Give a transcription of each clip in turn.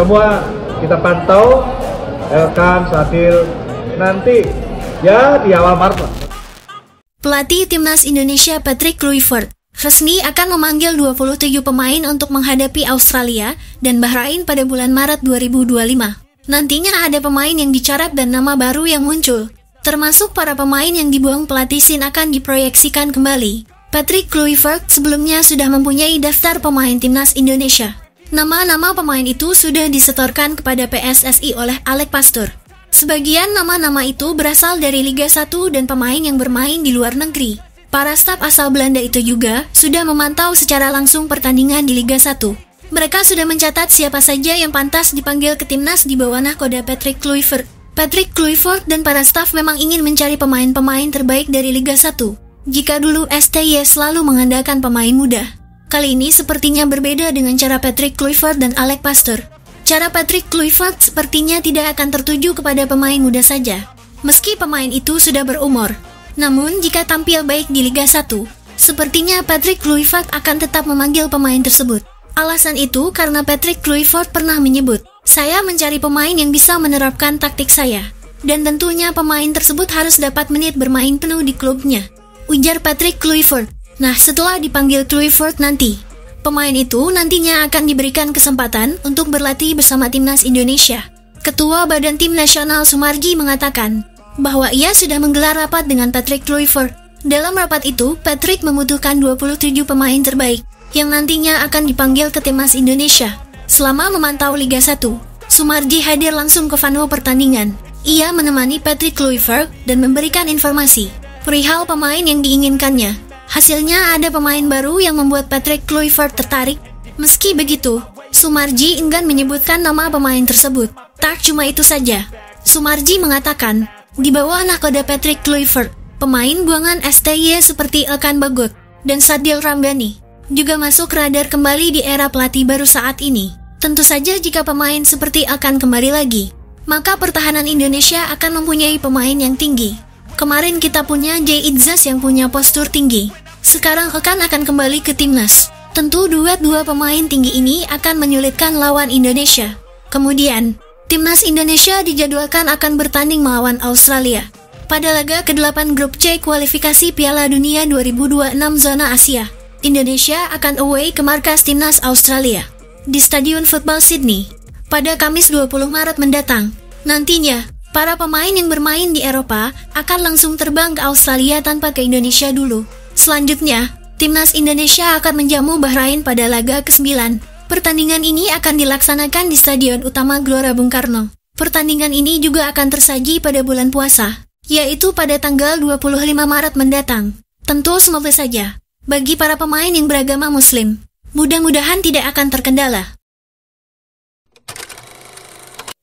semua kita pantau Elkan, Sadil nanti ya di awal Maret. Pelatih Timnas Indonesia Patrick Kluivert resmi akan memanggil 27 pemain untuk menghadapi Australia dan Bahrain pada bulan Maret 2025. Nantinya ada pemain yang dicoret dan nama baru yang muncul, termasuk para pemain yang dibuang pelatih Sin akan diproyeksikan kembali. Patrick Kluivert sebelumnya sudah mempunyai daftar pemain Timnas Indonesia. Nama-nama pemain itu sudah disetorkan kepada PSSI oleh Alec Pastur. Sebagian nama-nama itu berasal dari Liga 1 dan pemain yang bermain di luar negeri. Para staf asal Belanda itu juga sudah memantau secara langsung pertandingan di Liga 1. Mereka sudah mencatat siapa saja yang pantas dipanggil ke timnas di bawah nahkoda Patrick Kluivert. Patrick Kluivert dan para staf memang ingin mencari pemain-pemain terbaik dari Liga 1. Jika dulu STY selalu mengandalkan pemain muda, kali ini sepertinya berbeda dengan cara Patrick Kluivert dan Alec Pastur. Cara Patrick Kluivert sepertinya tidak akan tertuju kepada pemain muda saja, meski pemain itu sudah berumur. Namun, jika tampil baik di Liga 1, sepertinya Patrick Kluivert akan tetap memanggil pemain tersebut. Alasan itu karena Patrick Kluivert pernah menyebut, "Saya mencari pemain yang bisa menerapkan taktik saya, dan tentunya pemain tersebut harus dapat menit bermain penuh di klubnya," ujar Patrick Kluivert. Nah, setelah dipanggil Kluivert nanti, pemain itu nantinya akan diberikan kesempatan untuk berlatih bersama Timnas Indonesia. Ketua Badan Tim Nasional Sumarji mengatakan bahwa ia sudah menggelar rapat dengan Patrick Kluivert. Dalam rapat itu, Patrick membutuhkan 27 pemain terbaik yang nantinya akan dipanggil ke Timnas Indonesia. Selama memantau Liga 1, Sumarji hadir langsung ke Vano pertandingan. Ia menemani Patrick Kluivert dan memberikan informasi perihal pemain yang diinginkannya. Hasilnya ada pemain baru yang membuat Patrick Kluivert tertarik. Meski begitu, Sumarji enggan menyebutkan nama pemain tersebut. Tak cuma itu saja, Sumarji mengatakan, di bawah nahkoda Patrick Kluivert, pemain buangan STY seperti Elkan Bagot dan Sadil Ramdhani juga masuk radar kembali di era pelatih baru saat ini. Tentu saja jika pemain seperti Elkan kembali lagi, maka pertahanan Indonesia akan mempunyai pemain yang tinggi. Kemarin kita punya Jay Idzas yang punya postur tinggi. Sekarang Elkan akan kembali ke timnas. Tentu duet dua pemain tinggi ini akan menyulitkan lawan Indonesia. Kemudian, Timnas Indonesia dijadwalkan akan bertanding melawan Australia pada laga ke-8 grup C kualifikasi Piala Dunia 2026 zona Asia. Indonesia akan away ke markas Timnas Australia di Stadion Football Sydney pada Kamis 20 Maret mendatang. Nantinya, para pemain yang bermain di Eropa akan langsung terbang ke Australia tanpa ke Indonesia dulu. Selanjutnya, Timnas Indonesia akan menjamu Bahrain pada laga ke-9. Pertandingan ini akan dilaksanakan di Stadion Utama Gelora Bung Karno. Pertandingan ini juga akan tersaji pada bulan puasa, yaitu pada tanggal 25 Maret mendatang. Tentu semoga saja, bagi para pemain yang beragama Muslim, mudah-mudahan tidak akan terkendala.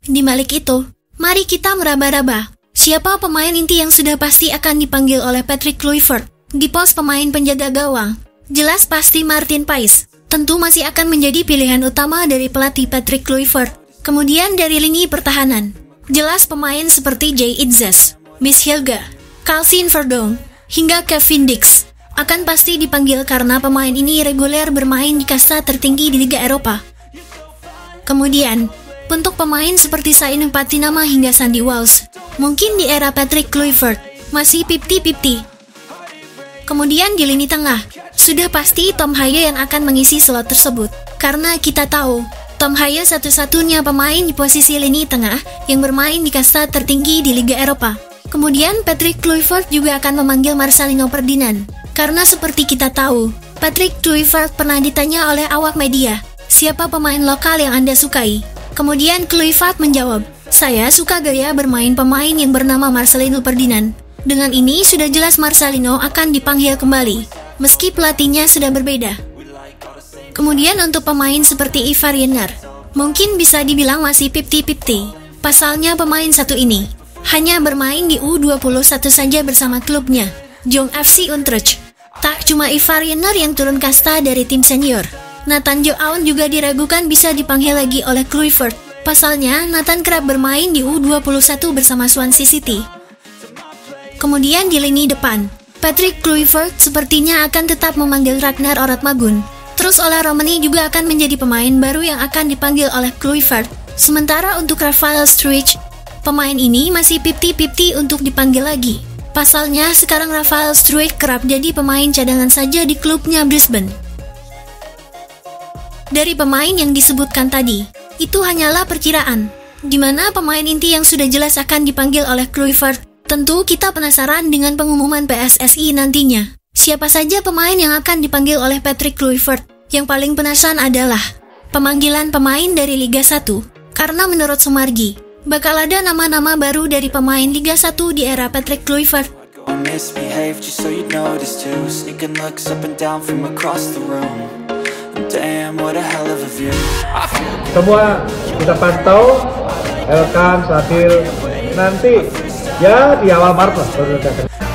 Di balik itu, mari kita meraba-raba, siapa pemain inti yang sudah pasti akan dipanggil oleh Patrick Kluivert di pos pemain penjaga gawang. Jelas pasti Martin Paes. Tentu masih akan menjadi pilihan utama dari pelatih Patrick Kluivert. Kemudian dari lini pertahanan, jelas pemain seperti Jay Idzas, Miss Hilga, Calvin Verdong, hingga Kevin Dix akan pasti dipanggil karena pemain ini reguler bermain di kasta tertinggi di Liga Eropa. Kemudian, untuk pemain seperti Sain Patinama hingga Sandy Walsh, mungkin di era Patrick Kluivert masih 50-50. Kemudian di lini tengah, sudah pasti Tom Haya yang akan mengisi slot tersebut. Karena kita tahu, Tom Haya satu-satunya pemain di posisi lini tengah yang bermain di kasta tertinggi di Liga Eropa. Kemudian Patrick Kluivert juga akan memanggil Marcelino Ferdinand. Karena seperti kita tahu, Patrick Kluivert pernah ditanya oleh awak media, siapa pemain lokal yang Anda sukai? Kemudian Kluivert menjawab, saya suka gaya bermain pemain yang bernama Marcelino Ferdinand. Dengan ini sudah jelas Marcelino akan dipanggil kembali, meski pelatihnya sudah berbeda. Kemudian untuk pemain seperti Ivar Yener, mungkin bisa dibilang masih 50-50. Pasalnya pemain satu ini hanya bermain di U21 saja bersama klubnya, Jong FC Utrecht. Tak cuma Ivar Yener yang turun kasta dari tim senior, Nathan Jo Aoun juga diragukan bisa dipanggil lagi oleh Kluivert. Pasalnya Nathan kerap bermain di U21 bersama Swansea City. Kemudian di lini depan, Patrick Kluivert sepertinya akan tetap memanggil Ragnar Oratmagun. Terus Ola Romani juga akan menjadi pemain baru yang akan dipanggil oleh Kluivert. Sementara untuk Rafael Struijk, pemain ini masih 50-50 untuk dipanggil lagi. Pasalnya, sekarang Rafael Struijk kerap jadi pemain cadangan saja di klubnya Brisbane. Dari pemain yang disebutkan tadi, itu hanyalah perkiraan, di mana pemain inti yang sudah jelas akan dipanggil oleh Kluivert. Tentu kita penasaran dengan pengumuman PSSI nantinya. Siapa saja pemain yang akan dipanggil oleh Patrick Kluivert? Yang paling penasaran adalah pemanggilan pemain dari Liga 1. Karena menurut Sumargi, bakal ada nama-nama baru dari pemain Liga 1 di era Patrick Kluivert. Semua kita pantau Elkan Sadil nanti ya di awal Maret lah.